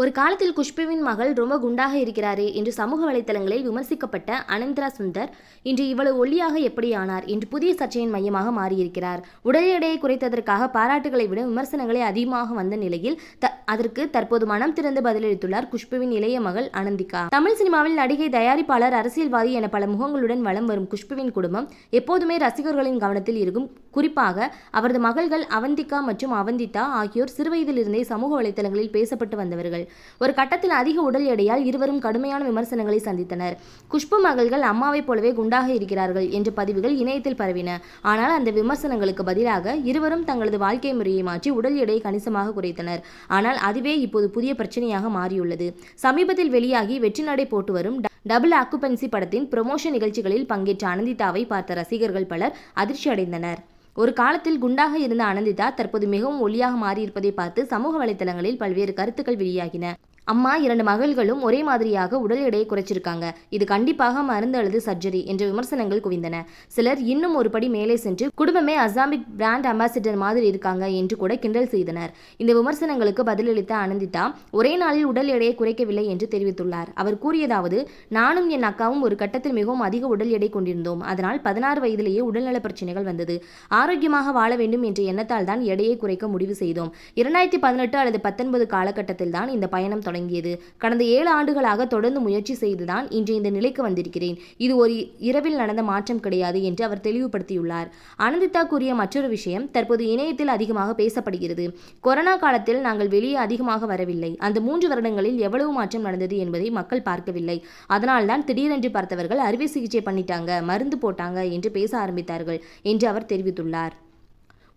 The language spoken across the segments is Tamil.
ஒரு காலத்தில் குஷ்புவின் மகள் ரொம்ப குண்டாக இருக்கிறாரே என்று சமூக வலைதளங்களில் விமர்சிக்கப்பட்ட அனந்திரா சுந்தர் இன்று இவ்வளவு ஒல்லியாக எப்படி ஆனார் என்று புதிய சர்ச்சையின் மையமாக மாறியிருக்கிறார். உடல் எடையை குறைத்ததற்காக பாராட்டுகளை விட விமர்சனங்களே அதிகமாக வந்த நிலையில் அதற்கு தற்போது மனம் திறந்து பதிலளித்துள்ளார் குஷ்புவின் இளைய மகள் அனந்திகா. தமிழ் சினிமாவில் நடிகை, தயாரிப்பாளர், அரசியல்வாதி என பல முகங்களுடன் வலம் வரும் குஷ்புவின் குடும்பம் எப்போதுமே ரசிகர்களின் கவனத்தில் இருக்கும். குறிப்பாக அவரது மகள்கள் அவந்திகா மற்றும் அவந்திதா ஆகியோர் சிறுவயதிலிருந்தே சமூக வலைதளங்களில் பேசப்பட்டு வந்தவர்கள். ஒரு கட்டத்தில் அதிக உடல் எடையால் இருவரும் கடுமையான விமர்சனங்களை சந்தித்தனர். குஷ்பு மகள்கள் அம்மாவைப் போலவே குண்டாக இருக்கிறார்கள் என்ற பதிவுகள் இணையத்தில் பரவின. ஆனால் அந்த விமர்சனங்களுக்கு பதிலாக இருவரும் தங்களது வாழ்க்கை முறையை மாற்றி உடல் எடையை கணிசமாக குறைத்தனர். ஆனால் அதுவே இப்போது புதிய பிரச்சனையாக மாறியுள்ளது. சமீபத்தில் வெளியாகி வெற்றி நடை போட்டு வரும் டபுள் ஆக்குபென்சி படத்தின் ப்ரமோஷன் நிகழ்ச்சிகளில் பங்கேற்ற அனந்திதாவை பார்த்த ரசிகர்கள் பலர் அதிர்ச்சி அடைந்தனர். ஒரு காலத்தில் குண்டாக இருந்த அனந்திதா தற்போது மிகவும் ஒல்லியாக மாறியிருப்பதை பார்த்து சமூக வலைதளங்களில் பல்வேறு கருத்துக்கள் வெளியாகின. அம்மா, 2 மகள்களும் ஒரே மாதிரியாக உடல் எடையை குறைச்சிருக்காங்க, இது கண்டிப்பாக மருந்து அல்லது சர்ஜரி என்ற விமர்சனங்கள் குவிந்தன. சிலர் இன்னும் ஒரு படி மேலே சென்று குடும்பமே அசாமிக் பிராண்ட் அம்பாசிடர் மாதிரி இருக்காங்க என்று கூட கிண்டல் செய்தனர். இந்த விமர்சனங்களுக்கு பதிலளித்த அனந்திதா ஒரே நாளில் உடல் எடையை குறைக்கவில்லை என்று தெரிவித்துள்ளார். அவர் கூறியதாவது, நானும் என் அக்காவும் ஒரு கட்டத்தில் மிகவும் அதிக உடல் எடை கொண்டிருந்தோம். அதனால் 16 வயதிலேயே உடல்நல பிரச்சனைகள் வந்தது. ஆரோக்கியமாக வாழ வேண்டும் என்ற எண்ணத்தால் தான் எடையை குறைக்க முடிவு செய்தோம். 2018 அல்லது 19 காலகட்டத்தில் தான் இந்த பயணம் தொடங்கியது. கடந்த 7 ஆண்டுகளாக தொடர்ந்து முயற்சி செய்துதான் இன்று இந்த நிலைக்கு வந்திருக்கிறேன். இது ஒரு இரவில் நடந்த மாற்றம் கிடையாது என்று அவர் தெளிவுபடுத்தியுள்ளார். அனந்திதா கூறிய மற்றொரு விஷயம் தற்போது இணையத்தில் அதிகமாக பேசப்படுகிறது. கொரோனா காலத்தில் நாங்கள் வெளியே அதிகமாக வரவில்லை. அந்த 3 வருடங்களில் எவ்வளவு மாற்றம் நடந்தது என்பதை மக்கள் பார்க்கவில்லை. அதனால்தான் திடீரென்று பார்த்தவர்கள் அறுவை சிகிச்சை பண்ணிட்டாங்க, மருந்து போட்டாங்க என்று பேச ஆரம்பித்தார்கள் என்று அவர் தெரிவித்துள்ளார்.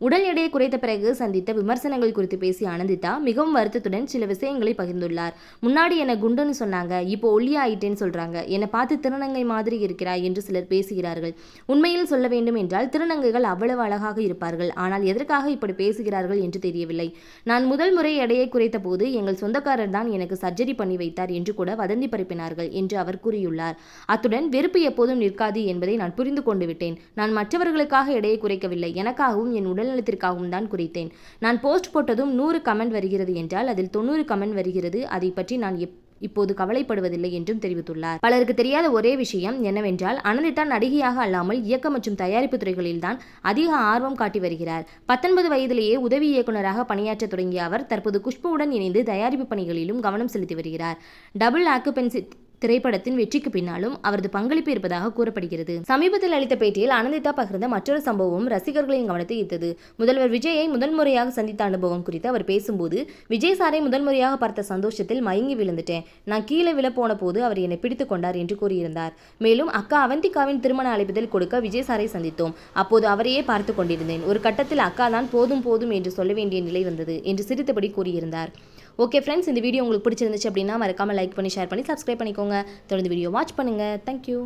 உடல் எடையை குறைத்த பிறகு சந்தித்த விமர்சனங்கள் குறித்து பேசிய அனந்திதா மிகவும் வருத்தத்துடன் சில விஷயங்களை பகிர்ந்துள்ளார். முன்னாடி என்னை குண்டுன்னு சொன்னாங்க, இப்போ ஒல்லியாயிட்டேன்னு சொல்றாங்க. என்னை பார்த்து திருநங்கை மாதிரி இருக்கிறாய் என்று சிலர் பேசுகிறார்கள். உண்மையில் சொல்ல வேண்டும் என்றால் திருநங்கைகள் அவ்வளவு அழகாக இருப்பார்கள். ஆனால் எதற்காக இப்படி பேசுகிறார்கள் என்று தெரியவில்லை. நான் முதல் முறை எடையை குறைத்த போது எங்கள் சொந்தக்காரர் தான் எனக்கு சர்ஜரி பண்ணி வைத்தார் என்று கூட வதந்தி பரப்பினார்கள் என்று அவர் கூறியுள்ளார். அத்துடன் வெறுப்பு எப்போதும் நிற்காது என்பதை நான் புரிந்து கொண்டு விட்டேன். நான் மற்றவர்களுக்காக எடையை குறைக்கவில்லை, எனக்காகவும் என் உடல் நலத்திற்காகவும் தான் குறைத்தேன். நான் போஸ்ட் போட்டதும் 100 கமெண்ட் வருகிறது என்றால் அதில் 90 கமெண்ட் வருகிறது. அதை பற்றி நான் இப்போது கவலைப்படுவதில்லை என்றும் தெரிவித்துள்ளார். பலருக்கு தெரியாத ஒரே விஷயம் என்னவென்றால், அனந்திதா நடிகையாக அல்லாமல் இயக்க மற்றும் தயாரிப்பு துறைகளில் தான் அதிக ஆர்வம் காட்டி வருகிறார். 19 வயதிலேயே உதவி இயக்குநராக பணியாற்ற தொடங்கிய அவர் தற்போது குஷ்புவுடன் இணைந்து தயாரிப்பு பணிகளிலும் கவனம் செலுத்தி வருகிறார். டபுள் ஆக்குபென்சி திரைப்படத்தின் வெற்றிக்கு பின்னாலும் அவரது பங்களிப்பு இருப்பதாக கூறப்படுகிறது. சமீபத்தில் அளித்த பேட்டியில் அனந்திதா பகிர்ந்த மற்றொரு சம்பவம் ரசிகர்களின் கவனத்தை ஈர்த்தது. முதல்வர் விஜயை முதல் முறையாக சந்தித்த அனுபவம் குறித்து அவர் பேசும்போது, விஜய் சாரை முதல் முறையாக பார்த்த சந்தோஷத்தில் மயங்கி விழுந்துட்டேன். நான் கீழே விழ போன போது அவர் என்னை பிடித்துக் கொண்டார் என்று கூறியிருந்தார். மேலும் அக்கா அவந்திகாவின் திருமண அழைப்புதல் கொடுக்க விஜய் சாரை சந்தித்தோம். அப்போது அவரையே பார்த்து கொண்டிருந்தேன். ஒரு கட்டத்தில் அக்கா தான் போதும் போதும் என்று சொல்ல வேண்டிய நிலை வந்தது என்று சிரித்தபடி கூறியிருந்தார். ஓகே ஃப்ரெண்ட்ஸ், இந்த வீடியோ உங்களுக்கு பிடிச்சிருந்துச்சு அப்படின்னா மறக்காமல் லைக் பண்ணி, ஷேர் பண்ணி, சப்ஸ்கிரைப் பண்ணிக்கோங்க. தொடர்ந்து வீடியோ வாட்ச் பண்ணுங்கள். தேங்க்யூ.